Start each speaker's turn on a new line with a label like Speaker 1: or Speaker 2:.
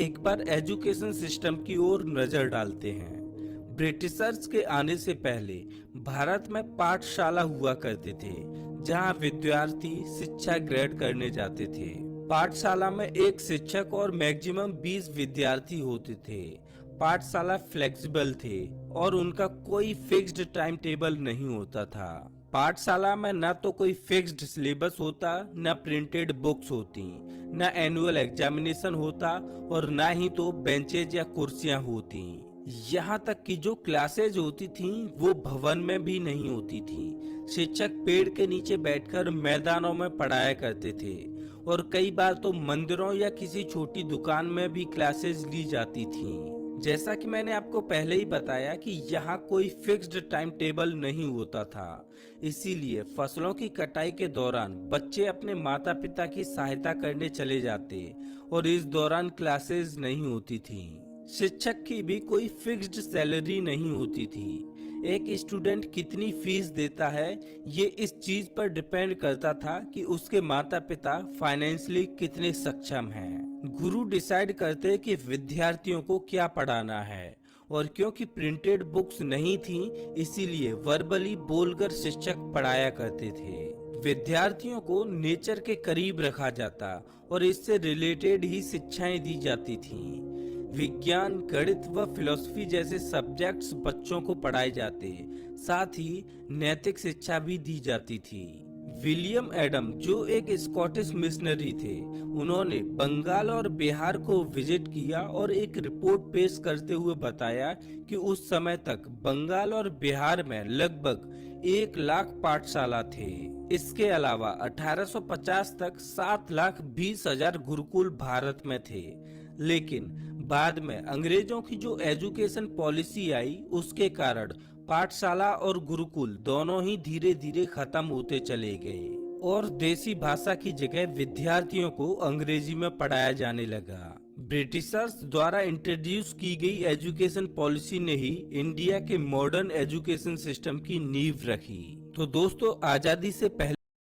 Speaker 1: एक बार education system की ओर नजर डालते हैं। ब्रिटिशर्स के आने से पहले भारत में पाठशाला हुआ करते थे, जहां विद्यार्थी शिक्षा ग्रहण करने जाते थे। पाठशाला में एक शिक्षक और मैक्सिमम 20 विद्यार्थी होते थे। पाठशाला फ्लेक्सिबल थे और उनका कोई फिक्स्ड टाइम टेबल नहीं होता था। पाठशाला में न तो कोई फिक्स्ड सिलेबस होता, न प्रिंटेड बुक्स होती, न एनुअल एग्जामिनेशन होता और न ही तो बेंचेज या कुर्सियां होती। यहाँ तक कि जो क्लासेज होती थीं, वो भवन में भी नहीं होती थी। शिक्षक पेड़ के नीचे बैठकर मैदानों में पढ़ाया करते थे और कई बार तो मंदिरों या किसी छोटी दुकान में भी क्लासेज ली जाती थीं। जैसा कि मैंने आपको पहले ही बताया कि यहाँ कोई फिक्स्ड टाइम टेबल नहीं होता था, इसीलिए फसलों की कटाई के दौरान बच्चे अपने माता पिता की सहायता करने चले जाते और इस दौरान क्लासेस नहीं होती थी। शिक्षक की भी कोई फिक्स्ड सैलरी नहीं होती थी। एक स्टूडेंट कितनी फीस देता है, ये इस चीज पर डिपेंड करता था कि उसके माता पिता फाइनेंशियली कितने सक्षम हैं। गुरु डिसाइड करते कि विद्यार्थियों को क्या पढ़ाना है और क्योंकि प्रिंटेड बुक्स नहीं थी, इसीलिए वर्बली बोलकर शिक्षक पढ़ाया करते थे। विद्यार्थियों को नेचर के करीब रखा जाता और इससे रिलेटेड ही शिक्षाएं दी जाती थीं। विज्ञान, गणित व फिलॉसफी जैसे सब्जेक्ट्स बच्चों को पढ़ाए जाते, साथ ही नैतिक शिक्षा भी दी जाती थी। विलियम एडम, जो एक स्कॉटिश मिशनरी थे, उन्होंने बंगाल और बिहार को विजिट किया और एक रिपोर्ट पेश करते हुए बताया कि उस समय तक बंगाल और बिहार में लगभग 1 लाख पाठशाला थे। इसके अलावा 1850 तक 7,20,000 गुरुकुल भारत में थे, लेकिन बाद में अंग्रेजों की जो एजुकेशन पॉलिसी आई, उसके कारण पाठशाला और गुरुकुल दोनों ही धीरे धीरे खत्म होते चले गए और देसी भाषा की जगह विद्यार्थियों को अंग्रेजी में पढ़ाया जाने लगा। ब्रिटिशर्स द्वारा इंट्रोड्यूस की गई एजुकेशन पॉलिसी ने ही इंडिया के मॉडर्न एजुकेशन सिस्टम की नींव रखी। तो दोस्तों, आजादी से पहले